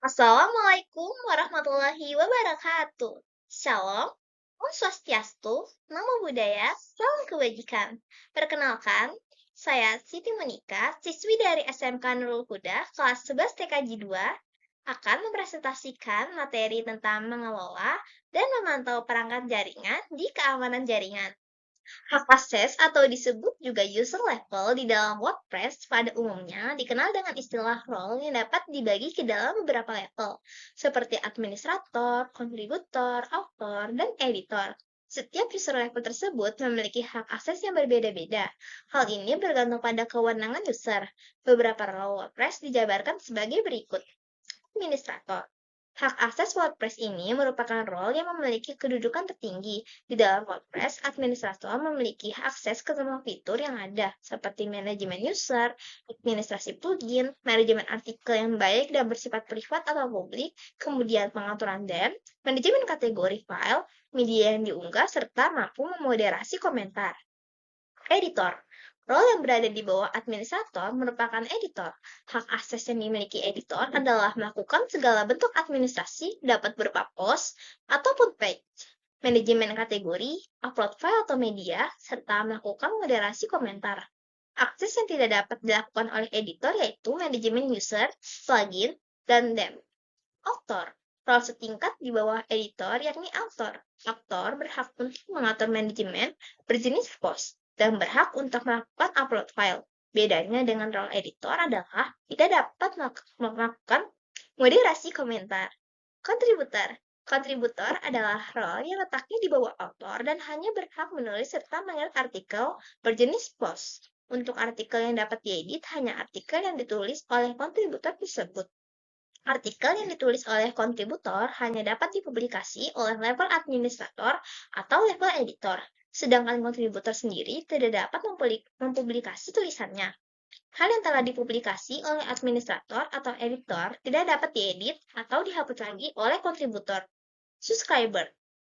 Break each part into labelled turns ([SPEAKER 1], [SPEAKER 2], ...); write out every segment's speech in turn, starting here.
[SPEAKER 1] Assalamualaikum warahmatullahi wabarakatuh. Shalom, Om Swastiastu, Namo Buddhaya, Salam Kebajikan. Perkenalkan, saya Siti Monika, siswi dari SMK Nurul Huda, kelas 11 TKJ 2, akan mempresentasikan materi tentang mengelola dan memantau perangkat jaringan di keamanan jaringan. Hak akses atau disebut juga user level di dalam WordPress pada umumnya dikenal dengan istilah role yang dapat dibagi ke dalam beberapa level, seperti administrator, kontributor, author, dan editor. Setiap user level tersebut memiliki hak akses yang berbeda-beda. Hal ini bergantung pada kewenangan user. Beberapa role WordPress dijabarkan sebagai berikut. Administrator. Hak akses WordPress ini merupakan role yang memiliki kedudukan tertinggi. Di dalam WordPress, administrator memiliki akses ke semua fitur yang ada, seperti manajemen user, administrasi plugin, manajemen artikel yang baik dan bersifat privat atau publik, kemudian pengaturan DEM, manajemen kategori file, media yang diunggah, serta mampu memoderasi komentar. Editor. Role yang berada di bawah administrator merupakan editor. Hak akses yang dimiliki editor adalah melakukan segala bentuk administrasi, dapat berupa post ataupun page, manajemen kategori, upload file atau media, serta melakukan moderasi komentar. Akses yang tidak dapat dilakukan oleh editor yaitu manajemen user, plugin, dan DEM. Author. Role setingkat di bawah editor yakni author. Author berhak untuk mengatur manajemen berjenis post dan berhak untuk melakukan upload file. Bedanya dengan role editor adalah tidak dapat melakukan moderasi komentar. Kontributor. Kontributor adalah role yang letaknya di bawah author dan hanya berhak menulis serta mengirim artikel berjenis post. Untuk artikel yang dapat diedit, hanya artikel yang ditulis oleh kontributor tersebut. Artikel yang ditulis oleh kontributor hanya dapat dipublikasi oleh level administrator atau level editor, sedangkan kontributor sendiri tidak dapat mempublikasi tulisannya. Hal yang telah dipublikasi oleh administrator atau editor tidak dapat diedit atau dihapus lagi oleh kontributor. Subscriber.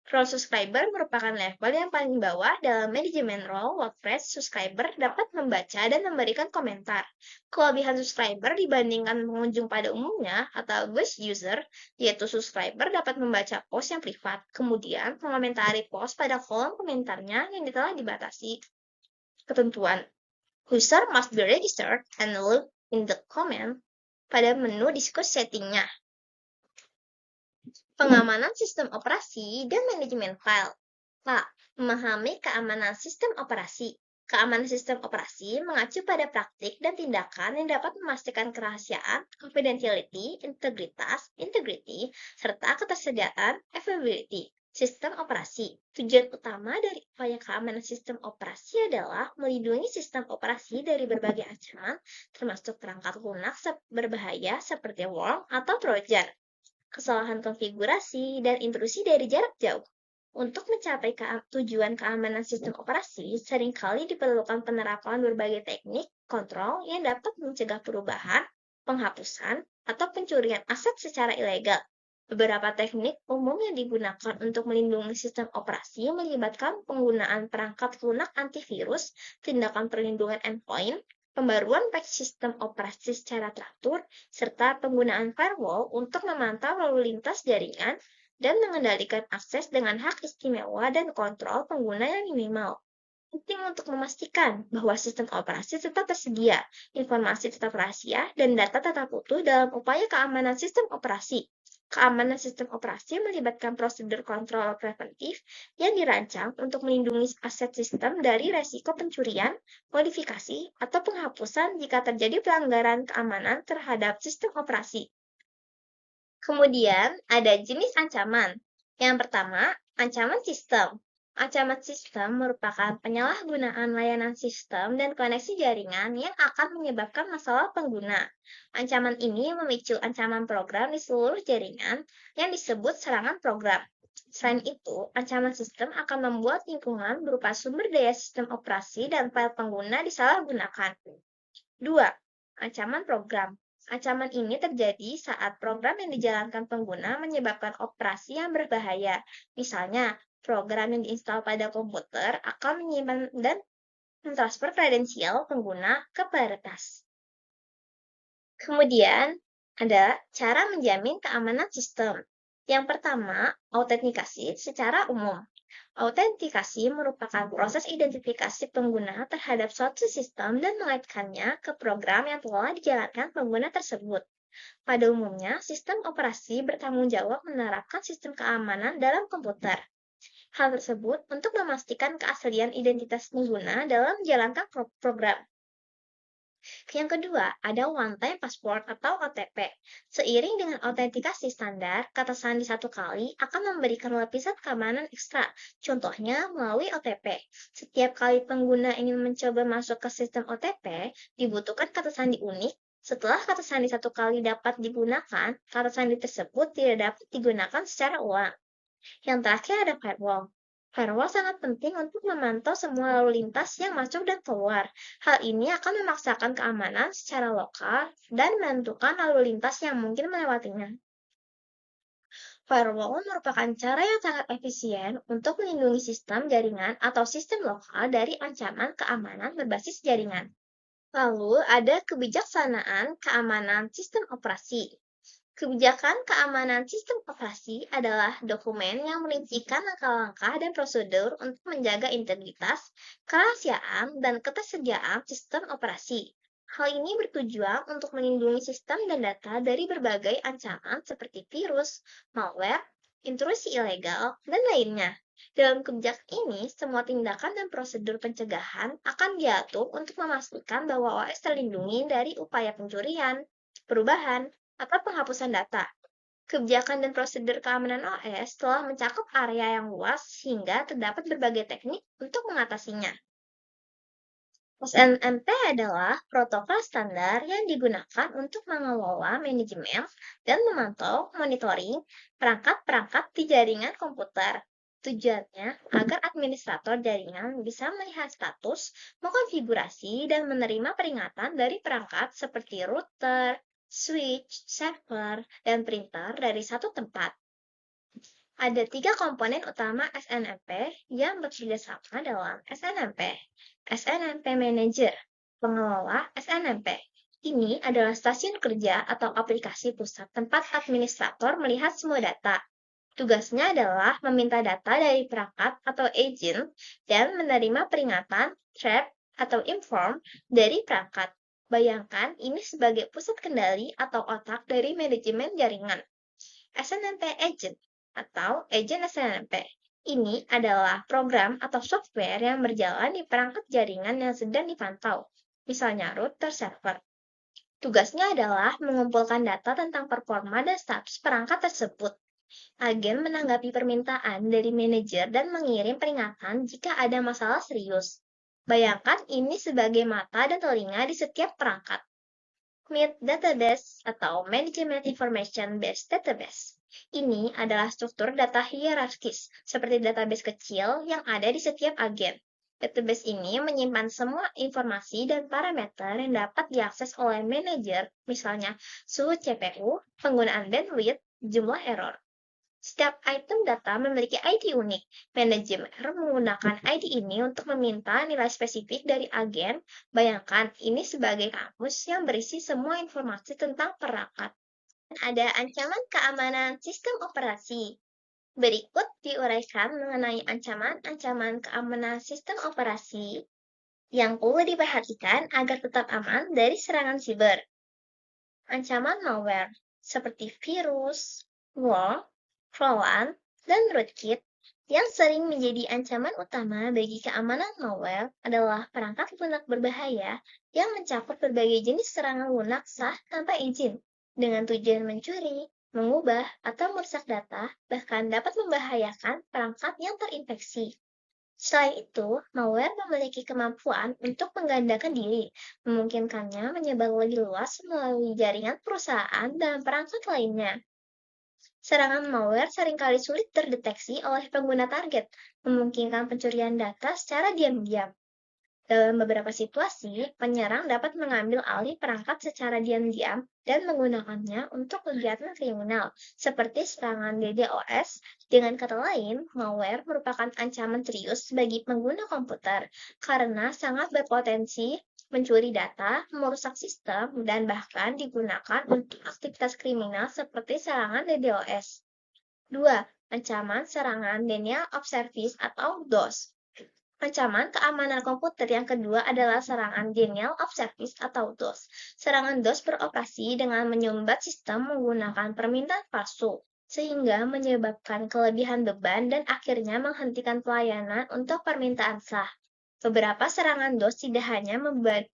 [SPEAKER 1] Role subscriber merupakan level yang paling bawah dalam manajemen role WordPress. Subscriber dapat membaca dan memberikan komentar. Kelebihan subscriber dibandingkan pengunjung pada umumnya atau guest user, yaitu subscriber dapat membaca post yang privat, kemudian mengomentari post pada kolom komentarnya yang telah dibatasi. Ketentuan. User must be registered and look in the comment pada menu discuss settingnya. Pengamanan sistem operasi dan manajemen file. A. Memahami keamanan sistem operasi. Keamanan sistem operasi mengacu pada praktik dan tindakan yang dapat memastikan kerahasiaan, confidentiality, integritas, integrity, serta ketersediaan, availability. Sistem operasi. Tujuan utama dari upaya keamanan sistem operasi adalah melindungi sistem operasi dari berbagai ancaman, termasuk perangkat lunak berbahaya seperti worm atau trojan, kesalahan konfigurasi, dan intrusi dari jarak jauh. Untuk mencapai tujuan keamanan sistem operasi, seringkali diperlukan penerapan berbagai teknik kontrol yang dapat mencegah perubahan, penghapusan, atau pencurian aset secara ilegal. Beberapa teknik umum yang digunakan untuk melindungi sistem operasi melibatkan penggunaan perangkat lunak antivirus, tindakan perlindungan endpoint, pembaruan patch sistem operasi secara teratur, serta penggunaan firewall untuk memantau lalu lintas jaringan dan mengendalikan akses dengan hak istimewa dan kontrol pengguna yang minimal. Penting untuk memastikan bahwa sistem operasi tetap tersedia, informasi tetap rahasia, dan data tetap utuh dalam upaya keamanan sistem operasi. Keamanan sistem operasi melibatkan prosedur kontrol preventif yang dirancang untuk melindungi aset sistem dari resiko pencurian, modifikasi, atau penghapusan jika terjadi pelanggaran keamanan terhadap sistem operasi. Kemudian, ada jenis ancaman. Yang pertama, ancaman sistem. Ancaman sistem merupakan penyalahgunaan layanan sistem dan koneksi jaringan yang akan menyebabkan masalah pengguna. Ancaman ini memicu ancaman program di seluruh jaringan yang disebut serangan program. Selain itu, ancaman sistem akan membuat lingkungan berupa sumber daya sistem operasi dan file pengguna disalahgunakan. 2. Ancaman program. Ancaman ini terjadi saat program yang dijalankan pengguna menyebabkan operasi yang berbahaya. Misalnya, program yang diinstal pada komputer akan menyimpan dan mentransfer kredensial pengguna ke peretas. Kemudian, Ada cara menjamin keamanan sistem. Yang pertama, autentikasi secara umum. Autentikasi merupakan proses identifikasi pengguna terhadap suatu sistem dan mengaitkannya ke program yang telah dijalankan pengguna tersebut. Pada umumnya, sistem operasi bertanggung jawab menerapkan sistem keamanan dalam komputer. Hal tersebut untuk memastikan keaslian identitas pengguna dalam menjalankan program. Yang kedua, ada one-time password atau OTP. Seiring dengan autentikasi standar, kata sandi satu kali akan memberikan lapisan keamanan ekstra, contohnya melalui OTP. Setiap kali pengguna ingin mencoba masuk ke sistem OTP, dibutuhkan kata sandi unik. Setelah kata sandi satu kali dapat digunakan, kata sandi tersebut tidak dapat digunakan secara ulang. Yang terakhir ada firewall. Firewall sangat penting untuk memantau semua lalu lintas yang masuk dan keluar. Hal ini akan memaksakan keamanan secara lokal dan menentukan lalu lintas yang mungkin melewatinya. Firewall merupakan cara yang sangat efisien untuk melindungi sistem jaringan atau sistem lokal dari ancaman keamanan berbasis jaringan. Lalu ada kebijaksanaan keamanan sistem operasi. Kebijakan keamanan sistem operasi adalah dokumen yang merincikan langkah-langkah dan prosedur untuk menjaga integritas, kerahasiaan, dan ketersediaan sistem operasi. Hal ini bertujuan untuk melindungi sistem dan data dari berbagai ancaman seperti virus, malware, intrusi ilegal, dan lainnya. Dalam kebijakan ini, semua tindakan dan prosedur pencegahan akan diatur untuk memastikan bahwa OS terlindungi dari upaya pencurian, perubahan, atau penghapusan data. Kebijakan dan prosedur keamanan OS telah mencakup area yang luas sehingga terdapat berbagai teknik untuk mengatasinya. SNMP adalah protokol standar yang digunakan untuk mengelola manajemen dan memantau monitoring perangkat-perangkat di jaringan komputer. Tujuannya agar administrator jaringan bisa melihat status, mengkonfigurasi, dan menerima peringatan dari perangkat seperti router, switch, server, dan printer dari satu tempat. Ada 3 komponen utama SNMP yang bekerja sama dalam SNMP. SNMP Manager, pengelola SNMP. Ini adalah stasiun kerja atau aplikasi pusat tempat administrator melihat semua data. Tugasnya adalah meminta data dari perangkat atau agent dan menerima peringatan, threat, atau inform dari perangkat. Bayangkan ini sebagai pusat kendali atau otak dari manajemen jaringan. SNMP Agent atau Agent SNMP. Ini adalah program atau software yang berjalan di perangkat jaringan yang sedang dipantau, misalnya router server. Tugasnya adalah mengumpulkan data tentang performa dan status perangkat tersebut. Agen menanggapi permintaan dari manajer dan mengirim peringatan jika ada masalah serius. Bayangkan ini sebagai mata dan telinga di setiap perangkat. MIT Database atau Management Information Based Database. Ini adalah struktur data hierarkis, seperti database kecil yang ada di setiap agen. Database ini menyimpan semua informasi dan parameter yang dapat diakses oleh manajer, misalnya suhu CPU, penggunaan bandwidth, jumlah error. Setiap item data memiliki ID unik. Manajemen menggunakan ID ini untuk meminta nilai spesifik dari agen. Bayangkan ini sebagai kamus yang berisi semua informasi tentang perangkat. Ada ancaman keamanan sistem operasi. Berikut diuraikan mengenai ancaman-ancaman keamanan sistem operasi yang perlu diperhatikan agar tetap aman dari serangan siber. Ancaman malware seperti virus, worm, crawlan, dan rootkit yang sering menjadi ancaman utama bagi keamanan malware adalah perangkat lunak berbahaya yang mencakup berbagai jenis serangan lunak sah tanpa izin dengan tujuan mencuri, mengubah, atau merusak data, bahkan dapat membahayakan perangkat yang terinfeksi. Selain itu, malware memiliki kemampuan untuk menggandakan diri, memungkinkannya menyebar lebih luas melalui jaringan perusahaan dan perangkat lainnya. Serangan malware seringkali sulit terdeteksi oleh pengguna target, memungkinkan pencurian data secara diam-diam. Dalam beberapa situasi, penyerang dapat mengambil alih perangkat secara diam-diam dan menggunakannya untuk kegiatan kriminal, seperti serangan DDoS. Dengan kata lain, malware merupakan ancaman serius bagi pengguna komputer karena sangat berpotensi mencuri data, merusak sistem, dan bahkan digunakan untuk aktivitas kriminal seperti serangan DDoS. 2. Ancaman serangan denial of service atau DOS. Ancaman keamanan komputer yang kedua adalah serangan denial of service atau DOS. Serangan DOS beroperasi dengan menyumbat sistem menggunakan permintaan palsu, sehingga menyebabkan kelebihan beban dan akhirnya menghentikan pelayanan untuk permintaan sah. Beberapa serangan DOS tidak hanya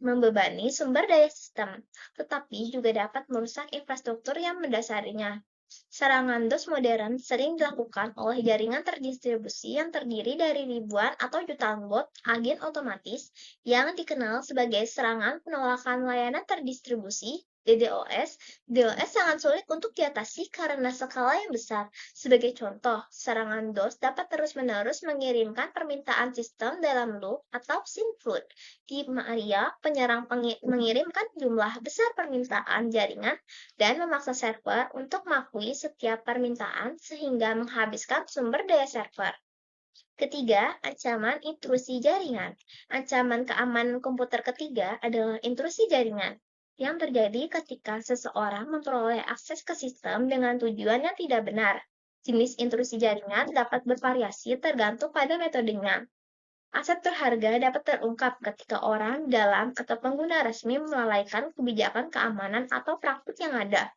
[SPEAKER 1] membebani sumber daya sistem, tetapi juga dapat merusak infrastruktur yang mendasarinya. Serangan DOS modern sering dilakukan oleh jaringan terdistribusi yang terdiri dari ribuan atau jutaan bot agen otomatis yang dikenal sebagai serangan penolakan layanan terdistribusi DDoS. DDoS sangat sulit untuk diatasi karena skala yang besar. Sebagai contoh, serangan DOS dapat terus-menerus mengirimkan permintaan sistem dalam loop atau syncflood. Di Maria, penyerang mengirimkan jumlah besar permintaan jaringan dan memaksa server untuk mengakui setiap permintaan sehingga menghabiskan sumber daya server. Ketiga, ancaman intrusi jaringan. Ancaman keamanan komputer ketiga adalah intrusi jaringan, yang terjadi ketika seseorang memperoleh akses ke sistem dengan tujuan yang tidak benar. Jenis intrusi jaringan dapat bervariasi tergantung pada metodenya. Aset berharga dapat terungkap ketika orang dalam atau pengguna resmi melalaikan kebijakan keamanan atau praktik yang ada.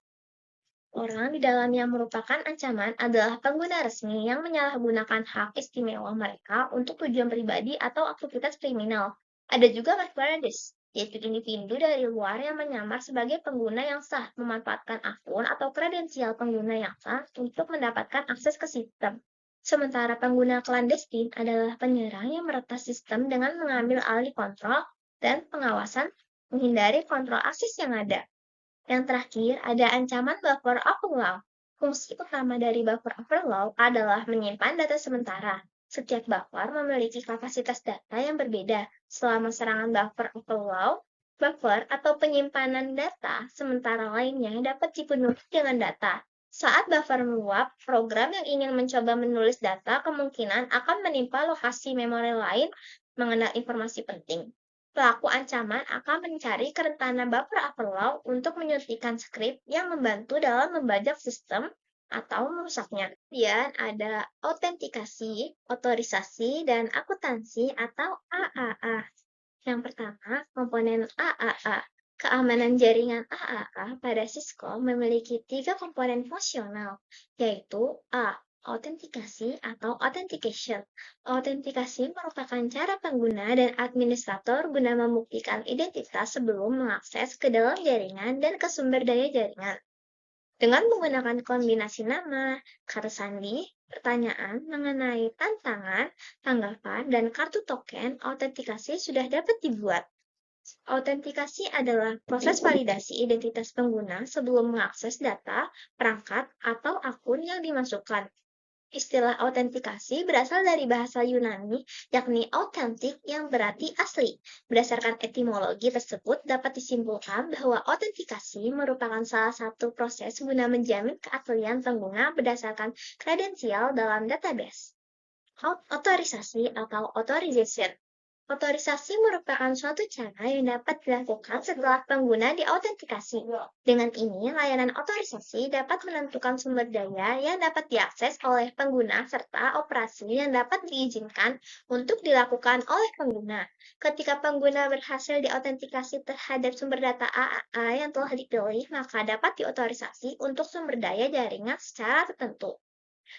[SPEAKER 1] Orang di dalamnya merupakan ancaman adalah pengguna resmi yang menyalahgunakan hak istimewa mereka untuk tujuan pribadi atau aktivitas kriminal. Ada juga masqueraders, yaitu individu dari luar yang menyamar sebagai pengguna yang sah, memanfaatkan akun atau kredensial pengguna yang sah untuk mendapatkan akses ke sistem. Sementara pengguna clandestine adalah penyerang yang meretas sistem dengan mengambil alih kontrol dan pengawasan, menghindari kontrol akses yang ada. Yang terakhir, ada ancaman buffer overflow. Fungsi utama dari buffer overflow adalah menyimpan data sementara. Setiap buffer memiliki kapasitas data yang berbeda. Selama serangan buffer overflow, buffer atau penyimpanan data sementara lainnya dapat dipenuhi dengan data. Saat buffer meluap, program yang ingin mencoba menulis data kemungkinan akan menimpa lokasi memori lain mengenal informasi penting. Pelaku ancaman akan mencari kerentanan buffer overflow untuk menyuntikkan skrip yang membantu dalam membajak sistem atau merusaknya. Kemudian ada autentikasi, otorisasi, dan akuntansi atau AAA. Yang pertama, komponen AAA. Keamanan jaringan AAA pada Cisco memiliki 3 komponen fungsional, yaitu A. Autentikasi atau authentication. Autentikasi merupakan cara pengguna dan administrator guna membuktikan identitas sebelum mengakses ke dalam jaringan dan ke sumber daya jaringan. Dengan menggunakan kombinasi nama, kata sandi, pertanyaan mengenai tantangan, tanggapan, dan kartu token, autentikasi sudah dapat dibuat. Autentikasi adalah proses validasi identitas pengguna sebelum mengakses data, perangkat, atau akun yang dimasukkan. Istilah autentikasi berasal dari bahasa Yunani, yakni authentic yang berarti asli. Berdasarkan etimologi tersebut, dapat disimpulkan bahwa autentikasi merupakan salah satu proses guna menjamin keaslian pengguna berdasarkan kredensial dalam database. Otorisasi atau authorization. Otorisasi merupakan suatu cara yang dapat dilakukan setelah pengguna diautentikasi. Dengan ini, layanan otorisasi dapat menentukan sumber daya yang dapat diakses oleh pengguna serta operasi yang dapat diizinkan untuk dilakukan oleh pengguna. Ketika pengguna berhasil diautentikasi terhadap sumber data AAA yang telah dipilih, maka dapat diotorisasi untuk sumber daya jaringan secara tertentu.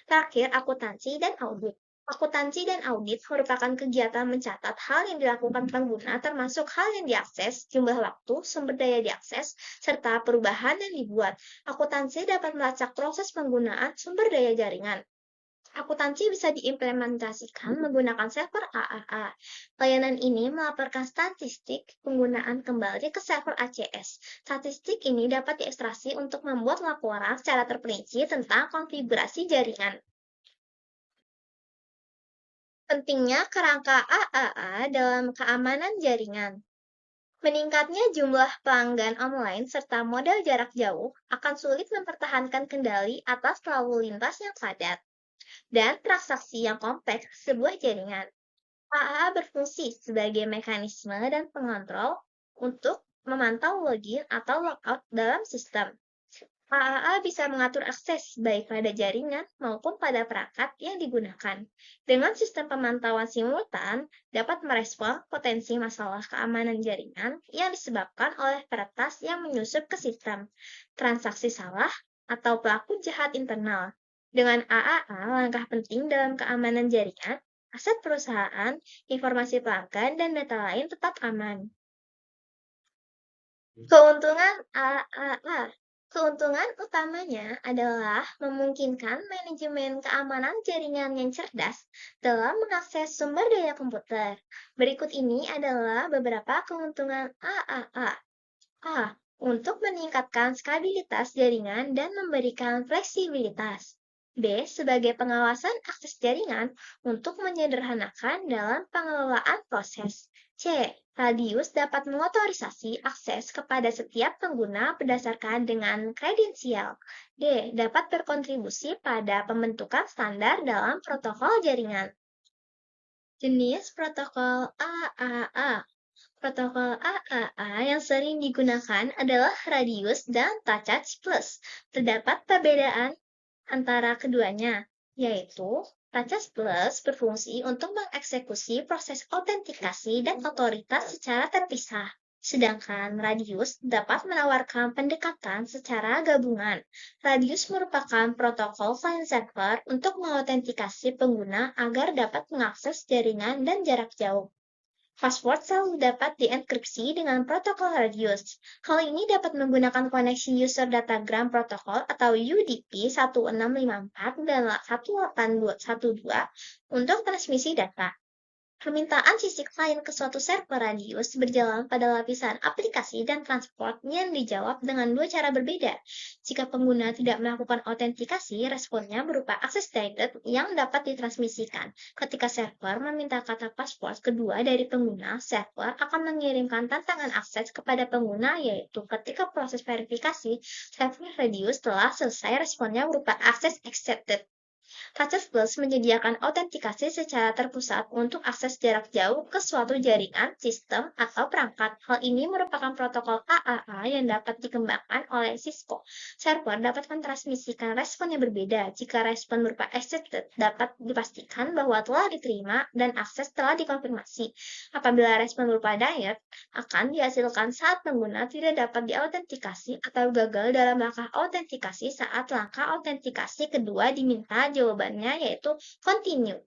[SPEAKER 1] Terakhir, akuntansi dan audit. Akuntansi dan audit merupakan kegiatan mencatat hal yang dilakukan pengguna termasuk hal yang diakses, jumlah waktu, sumber daya diakses, serta perubahan yang dibuat. Akuntansi dapat melacak proses penggunaan sumber daya jaringan. Akuntansi bisa diimplementasikan menggunakan server AAA. Layanan ini melaporkan statistik penggunaan kembali ke server ACS. Statistik ini dapat diekstraksi untuk membuat laporan secara terperinci tentang konfigurasi jaringan. Pentingnya kerangka AAA dalam keamanan jaringan. Meningkatnya jumlah pelanggan online serta model jarak jauh akan sulit mempertahankan kendali atas lalu lintas yang padat dan transaksi yang kompleks sebuah jaringan. AAA berfungsi sebagai mekanisme dan pengontrol untuk memantau login atau logout dalam sistem. AAA bisa mengatur akses baik pada jaringan maupun pada perangkat yang digunakan. Dengan sistem pemantauan simultan, dapat merespon potensi masalah keamanan jaringan yang disebabkan oleh peretas yang menyusup ke sistem, transaksi salah, atau pelaku jahat internal. Dengan AAA, langkah penting dalam keamanan jaringan, aset perusahaan, informasi pelanggan, dan data lain tetap aman. Keuntungan AAA. Keuntungan utamanya adalah memungkinkan manajemen keamanan jaringan yang cerdas dalam mengakses sumber daya komputer. Berikut ini adalah beberapa keuntungan AAA. A. Untuk meningkatkan stabilitas jaringan dan memberikan fleksibilitas. B. Sebagai pengawasan akses jaringan untuk menyederhanakan dalam pengelolaan proses. C. Radius dapat mengotorisasi akses kepada setiap pengguna berdasarkan dengan kredensial. D. Dapat berkontribusi pada pembentukan standar dalam protokol jaringan. Jenis protokol AAA. Protokol AAA yang sering digunakan adalah Radius dan Touch Plus. Terdapat perbedaan antara keduanya, yaitu Touch Plus berfungsi untuk mengeksekusi proses autentikasi dan otoritas secara terpisah, sedangkan Radius dapat menawarkan pendekatan secara gabungan. Radius merupakan protokol file server untuk mengautentikasi pengguna agar dapat mengakses jaringan dan jarak jauh. Password selalu dapat dienkripsi dengan protokol Radius. Hal ini dapat menggunakan koneksi User Datagram Protocol atau UDP 1654 dan 18212 untuk transmisi data. Permintaan sisi klien ke suatu server Radius berjalan pada lapisan aplikasi dan transport yang dijawab dengan dua cara berbeda. Jika pengguna tidak melakukan autentikasi, responnya berupa akses denied yang dapat ditransmisikan. Ketika server meminta kata password kedua dari pengguna, server akan mengirimkan tantangan akses kepada pengguna, yaitu ketika proses verifikasi server Radius telah selesai, responnya berupa akses accepted. Touch Plus menyediakan autentikasi secara terpusat untuk akses jarak jauh ke suatu jaringan, sistem, atau perangkat. Hal ini merupakan protokol AAA yang dapat dikembangkan oleh Cisco. Server dapat mentransmisikan respon yang berbeda. Jika respon berupa accepted, dapat dipastikan bahwa telah diterima dan akses telah dikonfirmasi. Apabila respon berupa denied, akan dihasilkan saat pengguna tidak dapat diautentikasi atau gagal dalam langkah autentikasi saat langkah autentikasi kedua diminta jawabannya, yaitu continue.